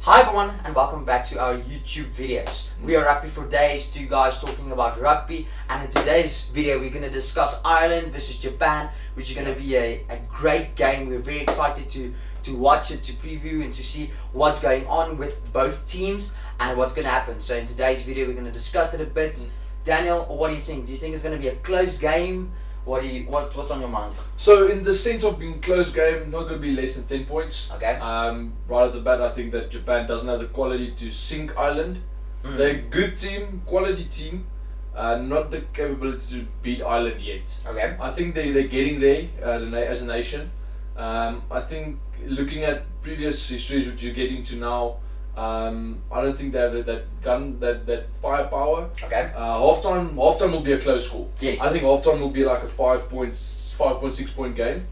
Hi everyone and welcome back to our YouTube videos. We are Rugby for Days, two guys talking about rugby, and in today's video we're going to discuss Ireland versus Japan, which is going to be a great game. We're very excited to watch it, to preview and to see what's going on with both teams and what's going to happen. So in today's video we're going to discuss it a bit. Daniel, what do you think? Do you think it's going to be a close game? What's on your mind? So in the sense of being close game, not going to be less than 10 points. Okay. Right at the bat, I think that Japan doesn't have the quality to sink Ireland. They're a good team, quality team, not the capability to beat Ireland yet. Okay. I think they're getting there as a nation. I think looking at previous histories which you're getting to now, I don't think they have that firepower. Okay. Halftime will be a close score. Yes. I think halftime will be like a 5.6 point game,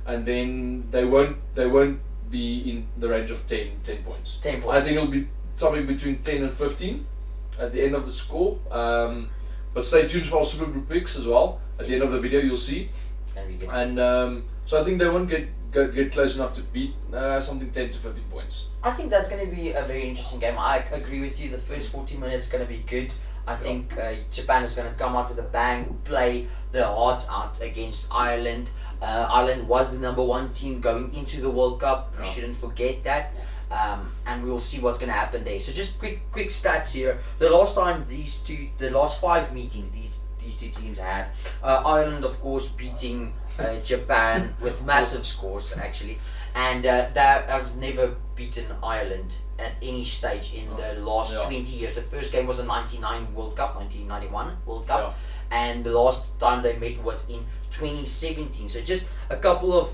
and then they won't be in the range of 10 points. 10 points. I think it'll be something between 10 and 15 at the end of the score. But stay tuned for our Super Group picks as well. At the end of the video, you'll see. And so I think they won't get close enough to beat something 10 to 15 points. I think that's going to be a very interesting game. I agree with you. The first 40 minutes is going to be good. I think Japan is going to come out with a bang, play their hearts out against Ireland. Ireland was the #1 team going into the World Cup. We shouldn't forget that. And we will see what's going to happen there. So just quick stats here. The last time the last 5 meetings these two teams had, Ireland of course beating Japan with massive scores actually, and they have never beaten Ireland at any stage in the last 20 years. The first game was the 1991 World Cup, and the last time they met was in 2017. So just a couple of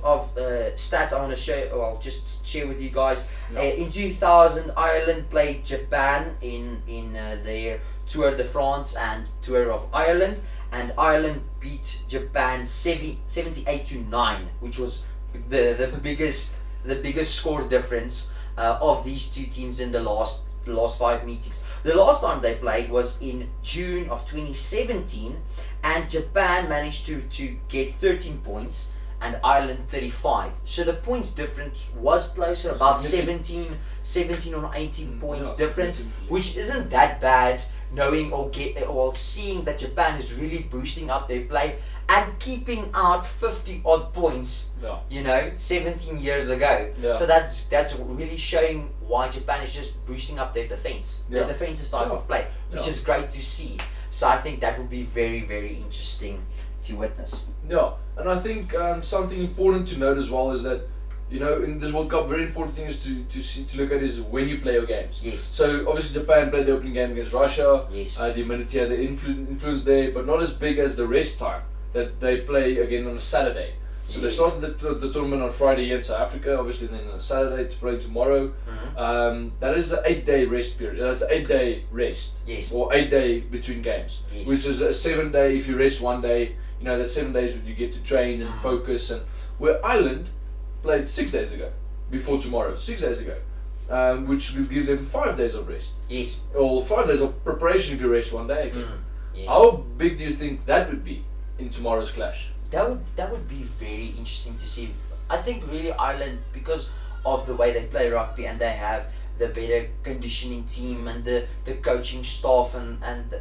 stats I want to share. Well, just share with you guys. In 2000, Ireland played Japan in their Tour de France and Tour of Ireland, and Ireland beat Japan 78-9, which was the biggest score difference of these two teams in the last 5 meetings. The last time they played was in June of 2017, and Japan managed to get 13 points and Ireland 35. So the points difference was closer, about 17 or 18 points difference, which isn't that bad, knowing or seeing that Japan is really boosting up their play and keeping out 50 odd points, 17 years ago. So that's really showing why Japan is just boosting up their defense, their defensive type of play, which is great to see. So I think that would be very, very interesting to witness. Yeah, and I think something important to note as well is that, in this World Cup, very important thing is to look at is when you play your games. Yes. So obviously Japan played the opening game against Russia. Yes. The humidity had the influence there, but not as big as the rest time that they play again on a Saturday. So they started the tournament on Friday here in South Africa, obviously then on Saturday to play tomorrow. That is an 8-day rest period. That's an 8-day rest. Yes. Or 8 day between games. Yes. Which is a 7-day if you rest 1 day. That's 7 days where you get to train and focus. And where Ireland played 6 days ago, before tomorrow, 6 days ago, which will give them 5 days of rest. Yes. Or 5 days of preparation if you rest 1 day again. Yes. How big do you think that would be in tomorrow's clash? That would be very interesting to see. I think really Ireland, because of the way they play rugby and they have the better conditioning team and the coaching staff and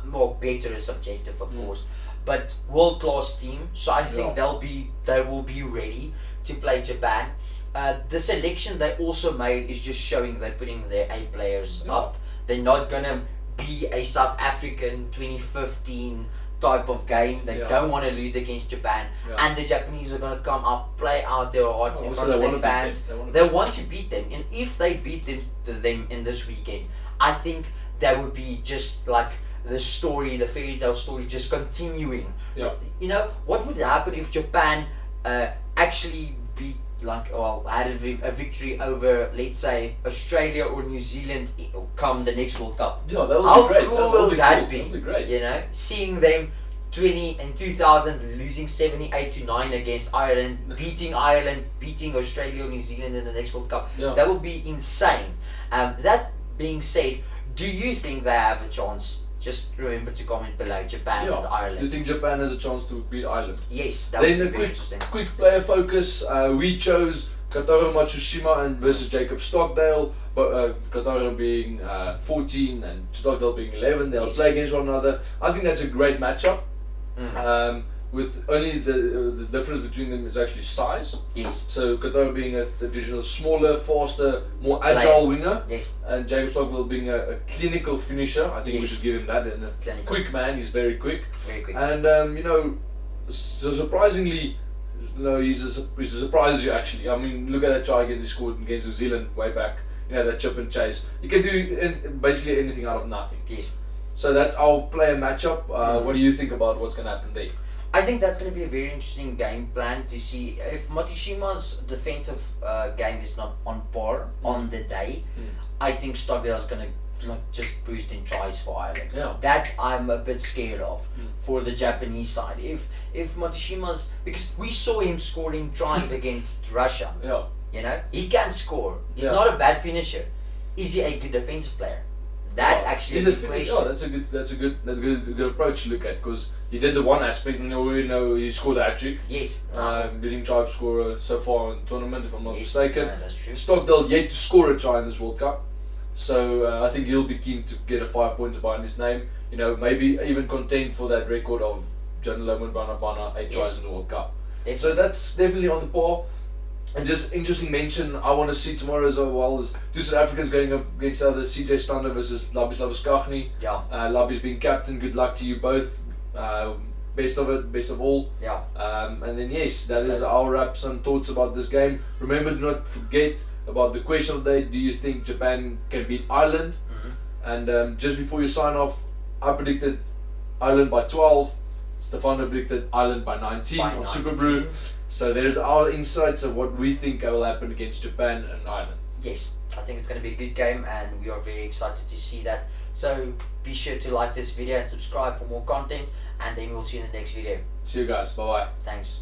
more better is subjective of course, but world class team. So I think they will be ready to play Japan. The selection they also made is just showing they're putting their A players up. They're not gonna be a South African 2015 type of game. They don't want to lose against Japan, and the Japanese are going to come up, play out their hearts in front of their fans. They want to beat them, and if they beat them in this weekend, I think that would be just like the fairy tale story, just continuing. What would happen if Japan actually beat had a victory over, let's say, Australia or New Zealand come the next World Cup? Yeah, that would How be great. cool will that be? That would be great. Seeing them 2000 losing 78-9 against Ireland, beating Australia or New Zealand in the next World Cup. That would be insane. That being said, do you think they have a chance? Just remember to comment below. Japan and Ireland. Do you think Japan has a chance to beat Ireland? Yes, that would be very interesting. Quick player focus. We chose Kataru Matsushima and versus Jacob Stockdale. but Qatar being 14 and Stockdale being 11, they'll play against one another. I think that's a great matchup. With only the difference between them is actually size. Yes. So Qatar being a traditional smaller, faster, more agile winger. Yes. And Jacob Stockdale being a clinical finisher. I think we should give him that. And a quick man, he's very quick. Very quick. And so surprisingly, he's a surprise you actually. I mean, look at that try he scored against New Zealand way back. That chip and chase. You can do basically anything out of nothing. Yes. So that's our player matchup. What do you think about what's going to happen there? I think that's going to be a very interesting game plan to see if Motushima's defensive game is not on par on the day. I think Stockdale is going to just boost in tries for Ireland. Yeah. That I'm a bit scared of for the Japanese side. If Motushima's, because we saw him scoring tries against Russia. Yeah. He can score. He's not a bad finisher. Is he a good defensive player? That's actually a good question. That's a good approach to look at, because he did the one aspect, and we know he scored a hat-trick. Yes. Leading try scorer so far in the tournament, if I'm not mistaken. No, that's true. Stockdale yet to score a try in this World Cup, so I think he'll be keen to get a 5 pointer behind his name. Maybe even contend for that record of John Loman Bana 8 tries in the World Cup. Definitely. So that's definitely on the par. And just interesting mention, I want to see tomorrow as well as two South Africans going up against other, CJ Stander versus Labis Labuskaghni. Yeah. Labis being captain, good luck to you both. Best of it, best of all. Yeah. And then that is our wraps and thoughts about this game. Remember, do not forget about the question of the day. Do you think Japan can beat Ireland? And just before you sign off, I predicted Ireland by 12. Stefano predicted Ireland by 19 on Super Brew. So there's our insights of what we think will happen against Japan and Ireland. Yes, I think it's going to be a good game, and we are very excited to see that. So be sure to like this video and subscribe for more content, and then we'll see you in the next video. See you guys. Bye bye. Thanks.